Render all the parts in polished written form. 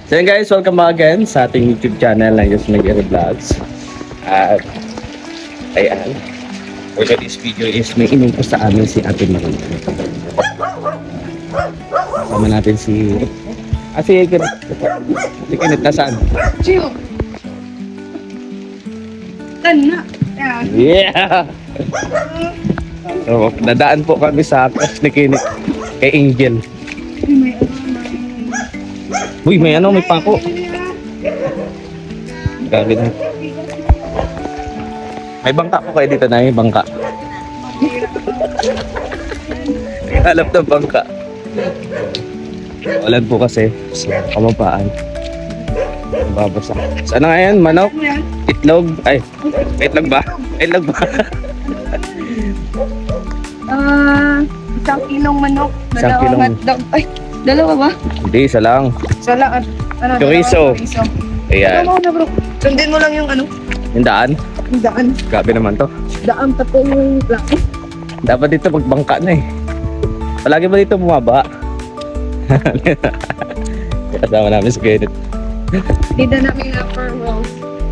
So yun guys, welcome back again sa ating YouTube channel na Just Make It Vlogs. At ayan, for this video is may inupo sa amin si Ate Marie. Sama natin si Kinit na saan? Chiyo. Tana. Yeah! So, nadaan po kami sa crush ni Kinit kay Angel. Uy, may pako. Grabe na. May bangka po kayo dito na, may bangka. Halap ng bangka. Walan po kasi sa kamapaan. Babasa. Saan nga yan? Manok? Itlog? Ay, itlog ba? Itlog ba? Isang kilong manok. Isang kilong- Dalawang hotdog. Ay, dalawa ba? Hindi, isa lang. Sala at ano? Chorizo. dalawang chorizo. Ayan. Ano na bro? Sundin mo lang yung ano? Yung daan. Yung daan. Grabe naman to. Daan pa to yung laki. Dapat dito magbangka na eh. Palagi ba dito bumaba? Kasama namin sa Kenneth. Dito namin na for rolls.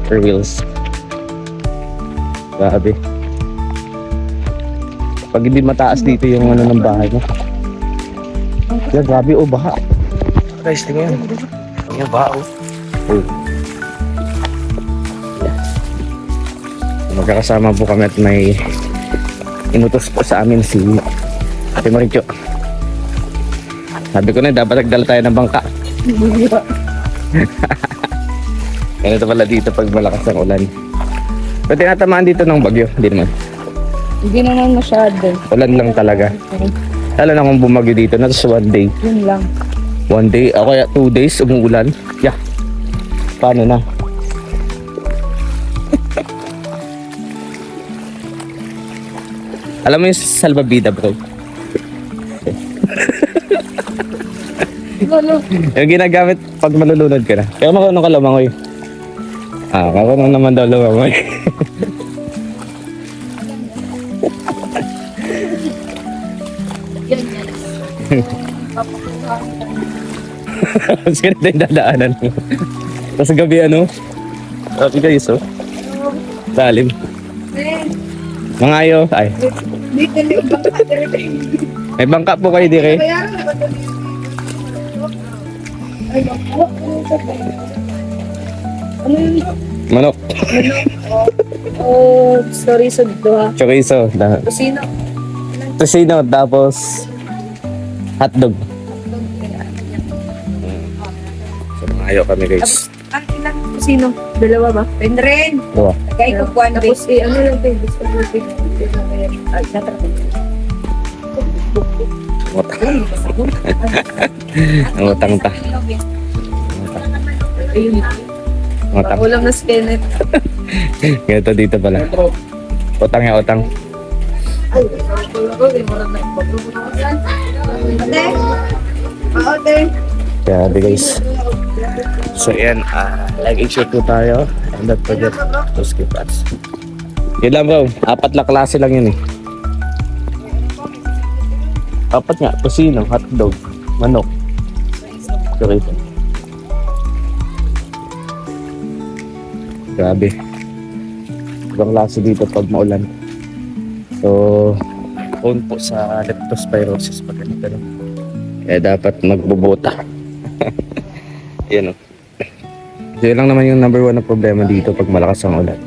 For wheels. Grabe. Pag hindi mataas dito yung ano ng bahay mo. Yeah, grabe oh, baha. Guys, tingnan. Tingnan baha oh. Oh. Yeah. Magkakasama po kami at may inutos po sa amin si Ate Maricho. Sabi ko na dapat nagdala tayo ng bangka. Ganito pala dito pag malakas ang ulan. Pero tinatamaan dito ng bagyo. Hindi naman. Hindi naman masyado. Ulan lang talaga. Lalo na kung bumagyo dito na sa one day. Yun lang. One day, o kaya 2 days umuulan. Yeah. Paano na? Alam mo yung salbabida bro? Lolo. Yung ginagamit pag malulunod ka na. Kaya marunong ka lumangoy. Marunong naman daw lumangoy. Yan yan. Mas ganito yung dadaanan mo. Tapos gabi ano? Sabi kayo so? Salim. Mangayo. Ay. Dito na yung bangka. May bangka po kayo dire. Bayaran na ba ito? Ay, bangka. Ano yun? Manok. Oh, sorry sa dua. Chorizo. Kusino. Tosino. Tapos hotdog. So mangayo kami guys. Ang ilang kusino? Dalawa ba? Pwede rin. Dua. Kaya ko kuwan. Tapos ano lang ito? Gusto mo ito. Ay, natrapos. Ang utang ta. Ayun. Utang. Ulam na skenet. Ganito dito pala. Utang ya utang. Ate? Ate? Kaya di guys. So yan, like and share po tayo. And don't forget to skip us. Yun lang bro, 4 na klase lang yun eh. 4 nga, tosino, hotdog, manok. Chorizo. Grabe. Ibang klase dito pag maulan. So, prone po sa leptospirosis pag ganito. No? Kaya dapat magbubota. Yan o. So, yun lang naman yung number 1 na problema dito pag malakas ang ulan.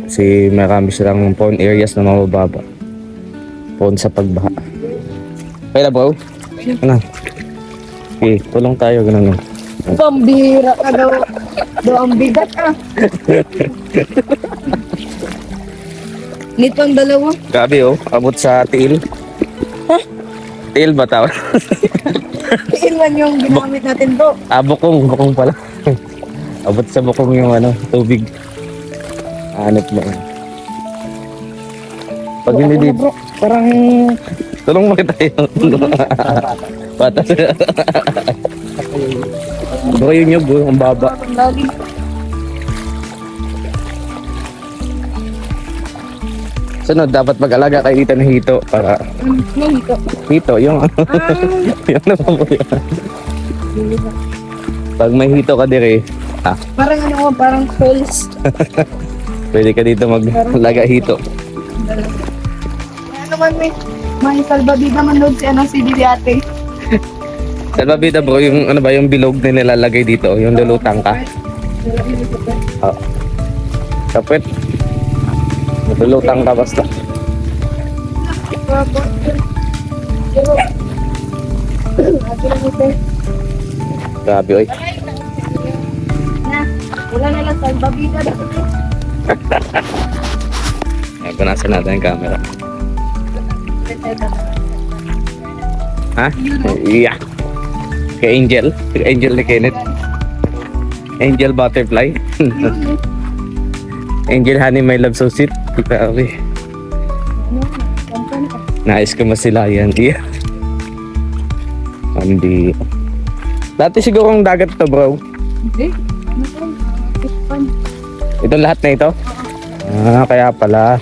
Kasi marami silang prone areas na mabababa. Prone sa pagbaha. Okay na bro? Ano? Okay, tulong tayo. Ganun lang. Pambira ka daw. Daw ang bigat ah. Nito ang dalawa. Grabe oh, abot sa tiil. Tiil ba tawag? Ilan yung ginamit natin bro? Bukong pala. Abot sa bukong yung ano, tubig. Hanip lang. Pag hindi Ako na, dito, bro. Parang tulong mo tayo. Patas. Baka yun yung ang baba. lagi. Sunod, dapat mag-alaga kayo dito ng hito para Nung ito. hito, yung ano, yung napabuya. Pag may hito ka dire, Parang ano, parang falls. pwede ka dito maglaga hito. Ano man may salbabida man doon si ano si Didi ate. Salbabida bro, yung ano ba yung bilog na nilalagay dito, yung lulutang ka. Kapit. Lulutang ka basta. Grabe oy. Wala na lang salbabida dito. Ay, punasan natin yung camera. Ha? Yeah. Kay Angel. Kay Angel ni Kenneth. Angel Butterfly. Angel Honey My Love So Sweet. Grabe. Nais ko masilayan. Yeah. Hindi. Dati siguro ang dagat to bro. Hindi. Ano to? Ispan. Itong lahat na ito? Kaya pala.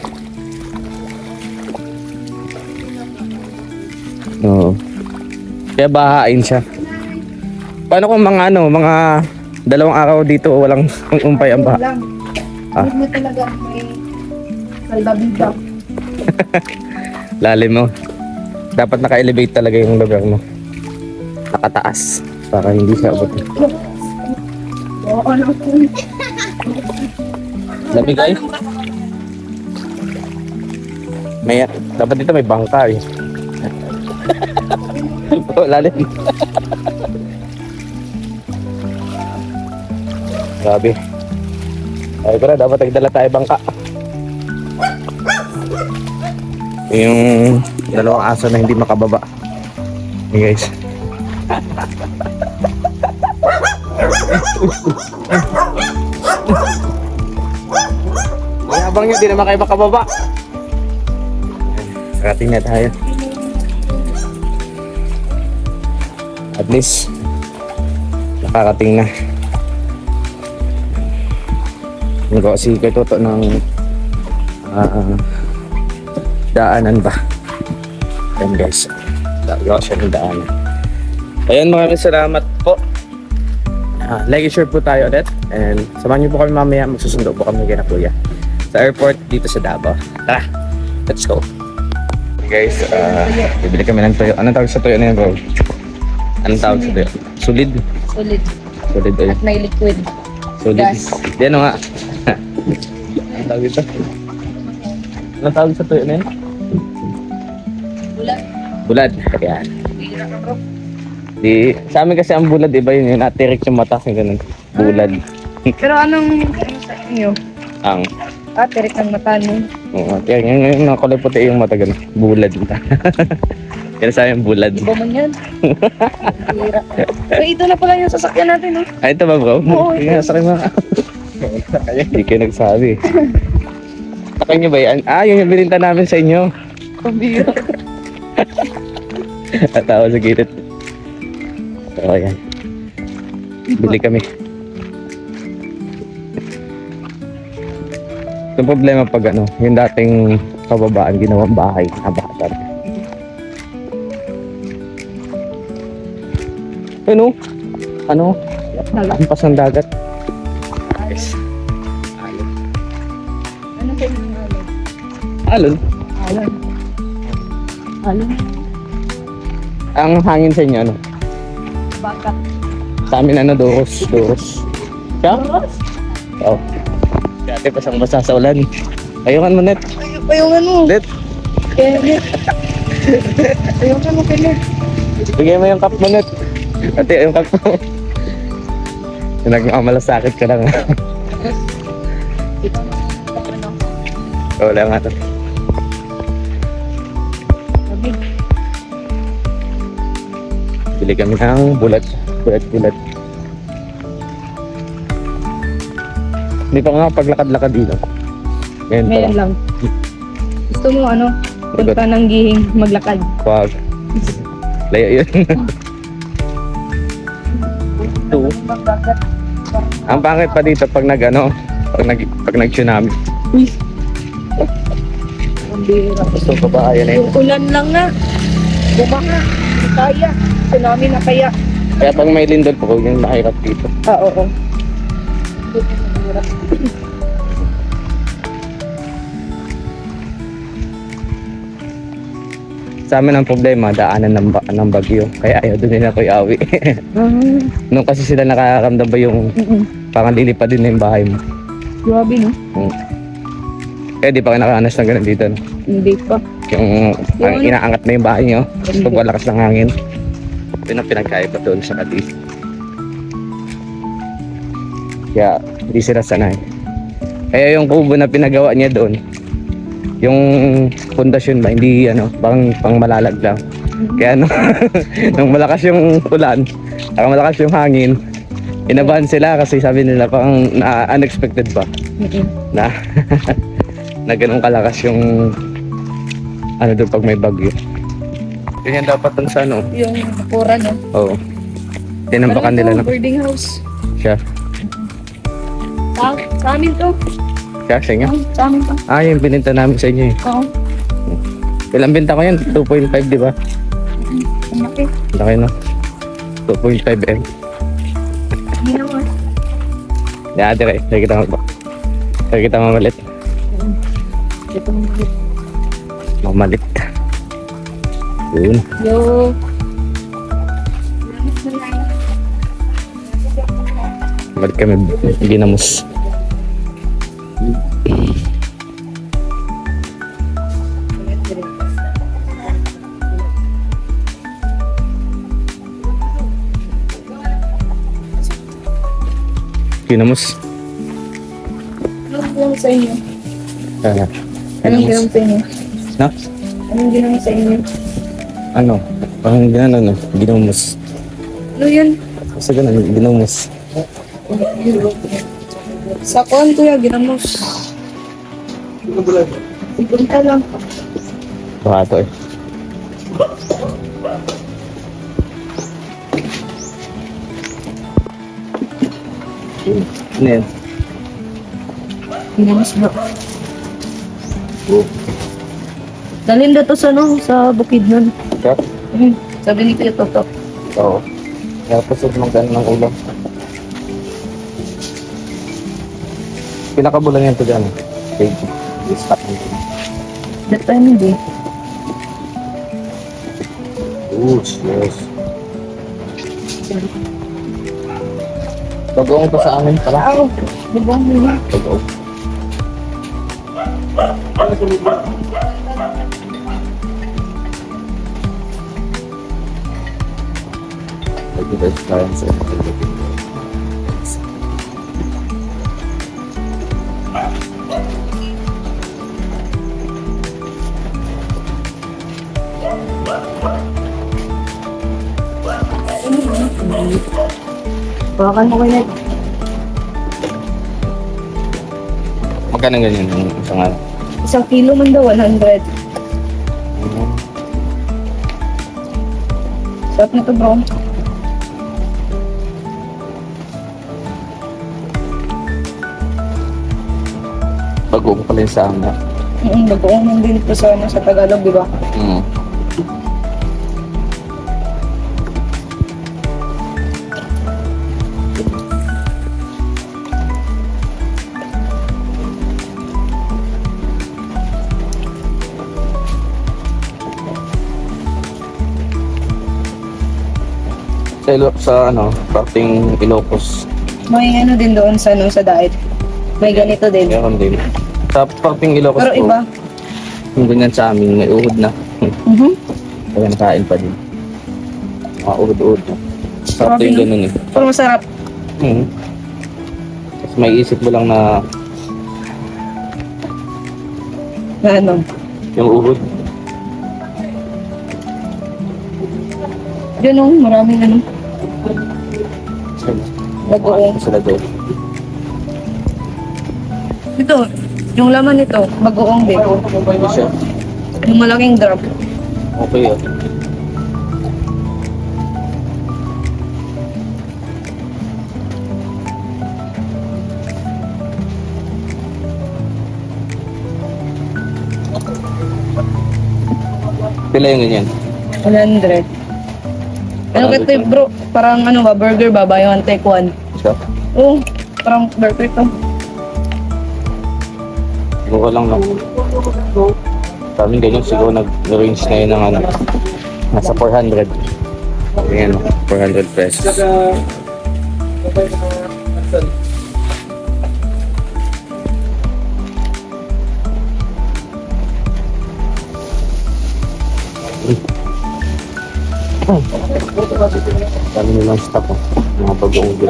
Oo. Kaya bahain siya. Paano kung mga ano, mga 2 araw dito walang umpay ang baha? Lang. Hindi mo talaga may salbabida. Lalim mo. Dapat naka-elevate talaga yung lugar mo. Nakataas. Para hindi siya abot. Oo, ano to? Lamig ay. May, dapat dito may bangka eh. Oh, lalim. Grabe. Ay, pero dapat nagdala tayo bangka. Yung 2 aso na hindi makababa. Hey guys. Habang nyo, di naman kayo makababa. Karating na tayo. At least, nakarating na. Nagawa si Kuya Toto ng daanan ba. Ayan guys, nagawa siya ng daanan. Ayan, maraming salamat po. Like and share po tayo ulit. And samahan niyo po kami mamaya. Magsusundo po kami kay na Kuya sa airport dito sa Davao. Tara, let's go. Okay guys, bibili kami ng toyo. Anong tawag sa toyo na yun bro? Anong tawag sa toyo? Solid. Solid. Solid oil. At may liquid. Solid. Gas. Di ano nga. Anong tawag ito? Anong tawag sa toyo na yun? Bulat. Bulad. Ayan. Bira ka bro. Di, sa amin kasi ang bulad, iba yun. Yung natirik yung mata. Yung ganun. Bulad. Pero anong sa inyo? Ang. Tirik ng mata niyo. Oo. Yung nakulay puti yung mata ganun. Bulad. Kaya sa amin bulad. Iba man yan. Bira. So ito na pala yung sasakyan natin, no? Ay, ito ba bro? Oo, Kaya sa akin mga. Kaya hindi kayo nagsabi. Sa kanya ba yan? Yun yung bininta namin sa inyo. Pambira. Atawa sa gilid. So, ayan. Bili kami. Yung problema pag ano, yung dating kababaan, ginawang bahay, nabakatan. Ano? Lampas ng dagat. Yes. Alon. Ano kayo ng alon? Alon? Alon. Alon? Ang hangin sa inyo, ano? Baka. Sa amin, ano, doros. Siya? Oo. Dati pasang basa sa ulan. Ayungan mo, Net. Ayungan mo. Net, Kenneth. Ayungan mo, Kenneth. bigay mo yung cup mo, Net. Ate, yung cup mo. Nagmamalasakit ka lang. Wala nga to. Lamig. Bili kami ng bulat. Hindi pa nga paglakad-lakad dito. Ngayon pa Ngayon lang. lang. Gusto mo ano? Punta ng gihing maglakad. Wag. Layo yun. Ito. Magbagat. Ang pangit pa dito pag pag nag-tsunami. Ang bira. Gusto ko ba? Ayan na yun. Yung ulan lang na. Bumaha. Hindi kaya. Tsunami na kaya. Kaya pag may lindol po, yung nakahirap dito. Oo. Dito mahirap. Sa amin ang problema, daanan ng bagyo. Kaya ayaw doon nila ko iawi. Nung kasi sila nakakaramdam ba yung parang lilipad din na yung bahay mo. Grabe, no? Kaya di pa kayo nakaanas ng ganun dito. No? Hindi pa. Yung parang Yung ano? inaangat na yung bahay nyo. Tapos Hindi. pag malakas ng hangin. Yun ang pinagkaiba doon sa Cadiz. Kaya hindi sila sanay. Kaya yung kubo na pinagawa niya doon, yung pundasyon ba, hindi ano, pang malalag lang. Kaya no, nung malakas yung ulan, saka malakas yung hangin, inabahan sila kasi sabi nila parang unexpected ba na na ganun kalakas yung ano doon pag may bagyo. Ganyan dapat dun sa ano. Yung pura, no? Oo. Tinambakan Ano nila to? na Boarding house. siya. Sa amin to. Siya, sa inyo? Sa amin to. Ah, yung bininta namin sa inyo eh. Oo. Ilang binta ko yun? 2.5 di ba? Ang laki. Laki no? 2.5 M. Hindi naman. Yeah, dire. Sige kita mo ba? Sige kita mamalit. Ito mo. Mamalit. Yun. Yo. Balik kami ginamos. Ginamos. Anong ginawa sa inyo? Ah, Anong ginamos. ginawa sa inyo? No? Anong ginawa sa inyo? Ano? Parang ginano no? Ginamos. Ano yan? Kasi ganun, ginamos. Sa kuwan, kuya, ginamos. Ipunta lang. Baka to eh. Ano yan? Ginamos na. Dalhin na to sa, no, sa bukid nun. Siya? Sabi ni Kuya Toto. Oo. Kaya pasod mong gano'n ng ulam. Pinakabulan yan to dyan. Okay. Stop. That time hindi. Yes. Bagoong to sa amin pala. Oo. Bubong nila. Bagoong. Thank you guys, clients, and Bawakan mo kayo. magkano ganyan yung isang ano? 1 kilo man daw, 100. Sarap na to, bro. Bagoong pala yung sa amin. Bagoong man din ito sa, sa Tagalog, di ba? Mm. Sa ano, parting Ilocos. May ano din doon sa, no, sa diet. May ganito din. Meron din. Sa parting Ilocos Pero po, iba. yung ganyan sa amin, may uhod na. Kaya nakain pa din. Mga uhod-uhod na. Sarap Grabe, yung no? ganun eh. Pero masarap. Tapos may isip mo lang na Na ano. yung uhod. Yun, no, maraming ano. Bagoong. Sila doon. Ito, yung laman nito, bagoong din. Ano siya? Yung malaking drop. Okay ah. Pila yung ganyan? 100. Ano ka ito bro? Parang ano ba, burger ba? Buy one, take one. Siya? Oo, parang burger to. Mura lang lang. Sa amin ganyan siguro nag-range na yun ng ano. Nasa 400. Ayan, 400 pesos. Dami nilang stock oh. Mga bagoong din.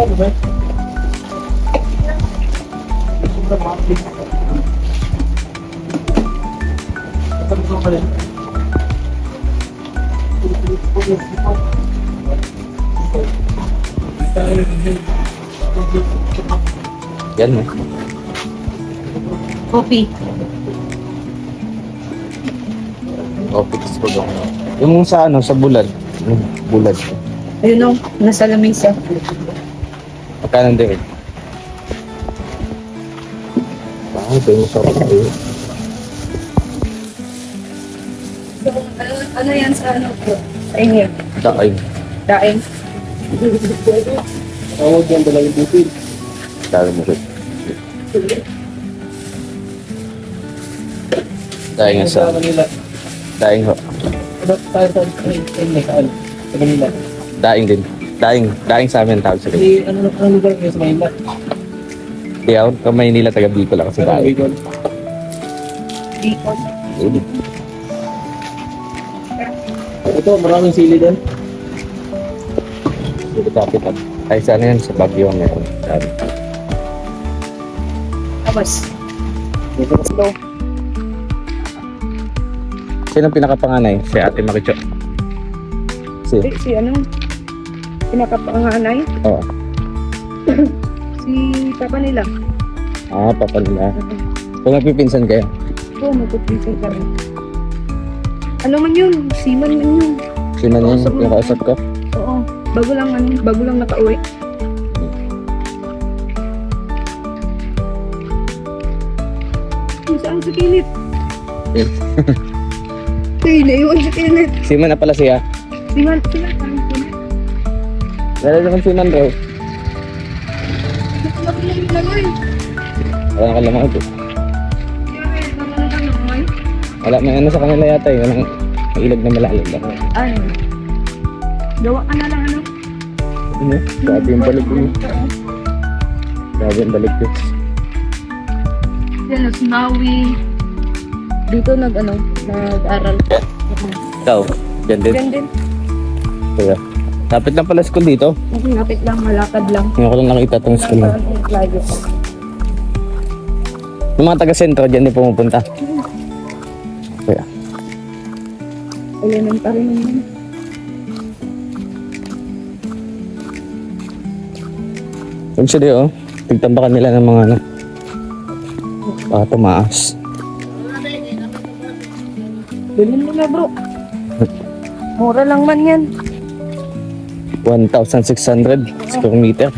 Yan eh. Coffee. Coffee tas bagoong. Yung sa ano, sa bulad. Yung bulad. Ayun o, nasa lamesa. Magkano din? Ito yung sa kayo. So, ano yan sa ano bro? Sa inyo? Daing. Daing. Tawag yan dalawang butil. Dami mo rin. Daing nga sa... Manila. Daing ho. Ano tayo sa saan? Sa Manila. Daing din. Daing sa amin tawag sa ganyan. Hindi, ano lugar kayo sa Manila? Di ako, kung Maynila, taga Bicol ako sa Sa daing. Bicol. Bacon. Ito, maraming sili din. Dito kapitan. Ay, sana yan sa Baguio meron. Sabi. Tapos, Ito, slow. Sino pinakapanganay? Si Ate Maricho. Si? Si ano? Pinakapanganay? Oo. Si papa nila. Ah, papa nila. Kung magpipinsan kayo. Oo, magpipinsan ka rin. Ano man yun? Seaman man yun. Sino yun yung kausap ko? Oo. Bago lang nakauwi. Saan sa kilit? Ay, naiwan sa kilit. Siman na pala siya. Siman, parang kilit. Lalo naman siman daw. Laki lang yung lamay. Wala ka lamang ito. Kaya, naman lang lamay. Wala, may ano sa kanila yata eh. Walang ilog na malalim ba? Ano? Gawa ka na lang ano? Ano? Grabe yung balik mo. Grabe yung balik ko. Yan, Smawi. Dito nag-aral. Ikaw, dyan din. Diyan din. Kaya, lapit lang pala school dito. Lapit lang, malakad lang. Ngayon ko lang nakita itong school na. Yung mga taga-sentro dyan din pumupunta. Kaya, Elementary naman. actually oh, tigtambakan nila ng mga ano. Baka tumaas. Bilhin nila bro. Mura lang man yan. 1,600 square meter.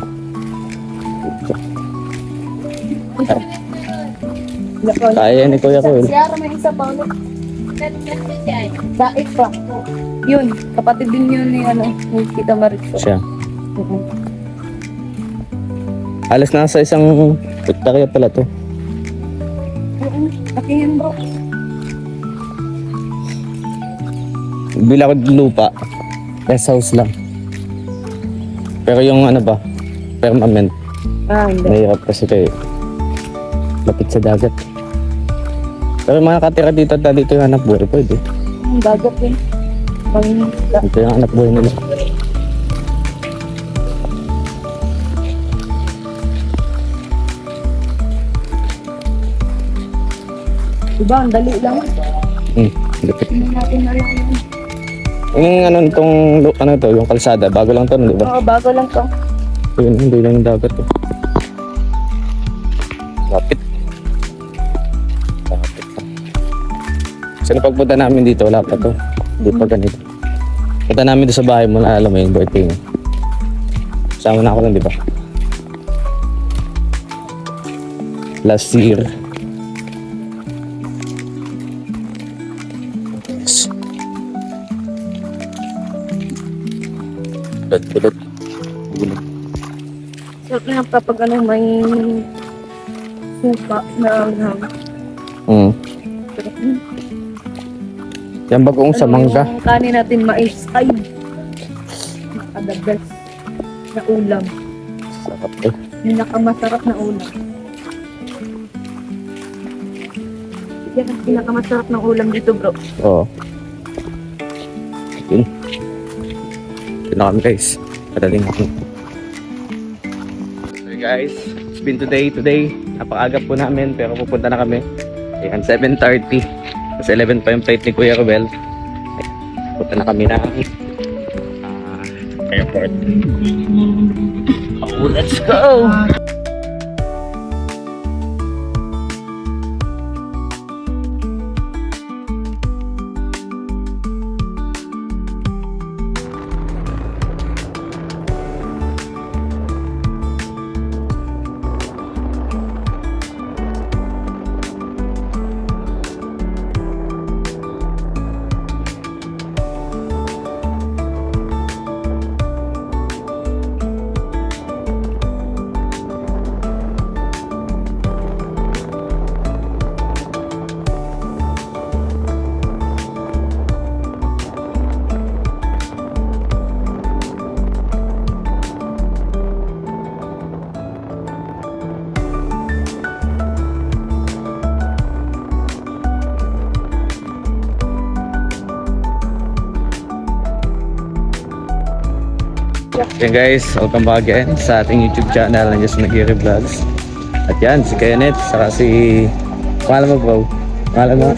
Kaya ni Kuya Kuel. Siyara may isa pa ulit. Dait pa. Yun, kapatid din yun ni ni Tita Maritza. Siya. Alas nasa isang hektarya pala to. Laki yan bro. Bila ko lupa. Rest house lang. Pero yung ano ba, permanent. Hindi. Mahirap kasi kayo. Lapit sa dagat. Pero mga katira dito at dito yung anak buhay pwede. Ang dagat din. Panginda. Ito yung anak buhay nila. Diba, ang dali lang. Lapit. Tingnan natin na lang yun. Yung ano itong, ano to, yung kalsada, bago lang to, di ba? Oo, bago lang to. Yun, hindi lang yung dagat to. Lapit. Lapit lang. Kasi pagpunta namin dito, wala pa to. Hindi pa ganito. Punta namin doon sa bahay mo, alam mo yung birthday mo. Sama na ako lang, di ba? Last year. Kulot. Gulog. Sarap na yung kapag ano, may suka na anghang. Mm. Sarap na. Yan bagoong sa mangga. Yung kanin natin mais. Ay! The best na ulam. Sarap to. Pinakamasarap na ulam. Yan ang pinakamasarap na ulam dito, bro. Oo. Yun. Yun na kami guys. Padaling ako. So guys, it's been today. Napakaagap po namin pero pupunta na kami. Ayan, 7:30. Kasi 11 pa yung flight ni Kuya Ruel. Punta na kami na airport. Oh, let's go! Okay guys, welcome back again sa ating YouTube channel ng Just Nagiri Vlogs. At yan, si Kenneth, saka si... Pangalan mo bro? Pangalan mo?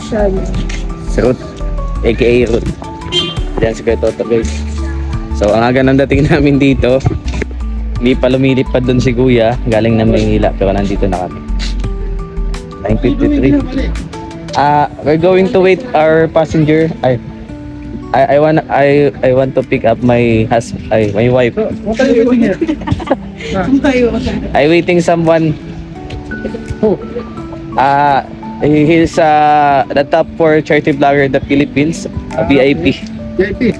Si Ruth, aka Ruth. Yan si Kuya Toto guys. So ang aga ng dating namin dito, hindi pa lumilipad doon si Kuya, galing na Maynila, pero nandito na kami. 9:53. We're going to wait our passenger. I want to pick up my my wife. What are you doing here? I waiting someone. Who? He's the top 4 charity vlogger in the Philippines, a VIP. VIP.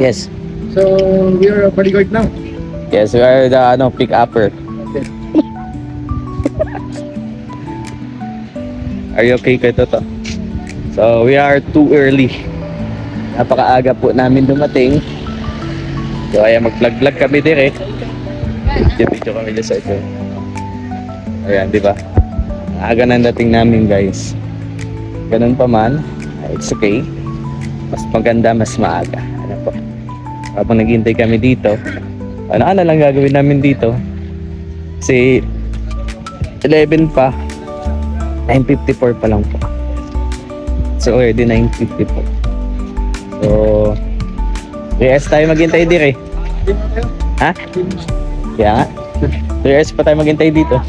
Yes. So we are a bodyguard now. Yes, we are the pick upper. Okay. Are you okay kay Toto? So we are too early. Napakaaga po namin dumating. So ayan, mag-vlog kami dire. Video kami dyan sa ito. Ayan, di ba? Aga na dating namin guys. Ganun pa man, it's okay. Mas maganda, mas maaga. Ano po? Habang naghihintay kami dito, ano lang gagawin namin dito? Kasi 11 pa, 9:54 pa lang po. So already 9:54. So, yes tayo maghintay dire. Ha? Kaya nga. 2 years pa tayo maghintay dito.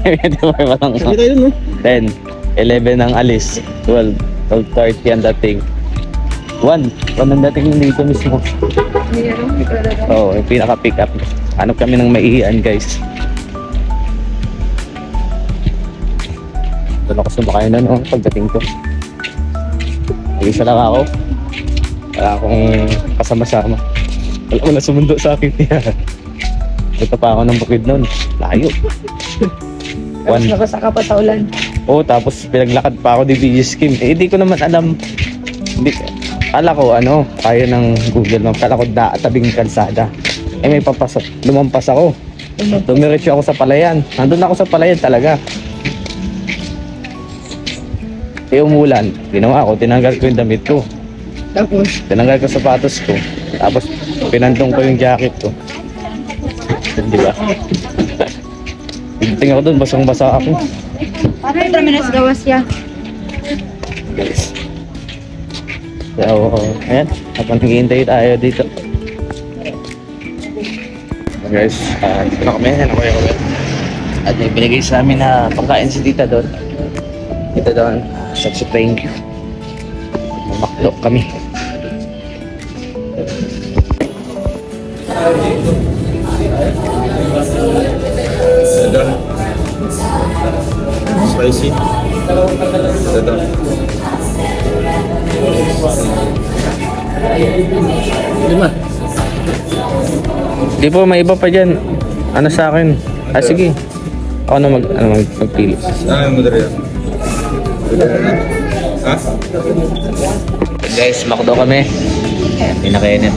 Sige tayo no? 10, 11 ang alis, 12, 12:30 ang dating. 1 ang dating dito mismo. Oo, yung pinaka-pick up. Hanap kami ng maihian guys. Doon ako sumakay na no, pagdating ko. Isa lang ako. Wala akong kasama-sama. Wala ko na sumundo sa akin. Ito pa ako ng bukid nun. Layo. Tapos nakasaka pa sa ulan. Oo, tapos pinaglakad pa ako di Scheme. Eh, hindi ko naman alam. Hindi. Kala ko, kaya ng Google Maps. Kala ko tabing kalsada. Eh, may papasok. Lumampas ako. Dumiretso ako sa palayan. Nandun ako sa palayan talaga. Eh, umulan. Ginawa ko, tinanggal ko yung damit ko. Tapos? Tinanggal ko sapatos ko. Tapos, pinantong ko yung jacket ko. Di ba? Tingnan ako doon, basang-basa ako. Paano yung terminas gawas siya? Guys. So, ayan. Habang naghihintay tayo dito. Guys, dito na kami. Yan ako yung at may binigay sa amin na pagkain si tita doon. Dito doon. Such a thank you. Mamakdo kami. Spicy. Lima. Di po, may iba pa dyan. Ano sa akin? Ah, sige. Ako na magpili. Guys, makdo kami. Pinakainit.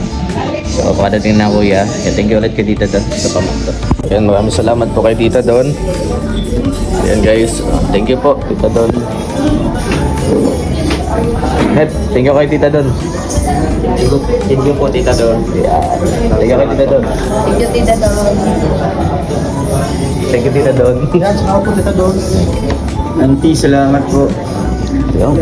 So, pagdating na kuya. Thank you ulit kay Tita Don sa pamakdo. Ayan, maraming salamat po kay Tita Don. Ayan guys, thank you po Tita Don. Net, thank you kay Tita Don. Thank you po Tita Don. Thank you kay Tita Don. Thank you, Tita Don. Thank you Tita Don. Yan, saka po dito doon. Auntie, salamat po. Yung.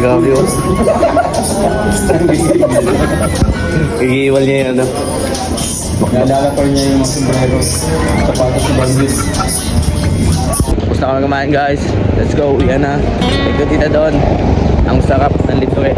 Grabe yun. Iiwal niya yun, ano? Naalala pa niya yung mga sombrero. Sapatos sa Banggis. Tapos na kami kumain guys. Let's go, yan na. Thank you Tita Don. Ang sarap ng litre.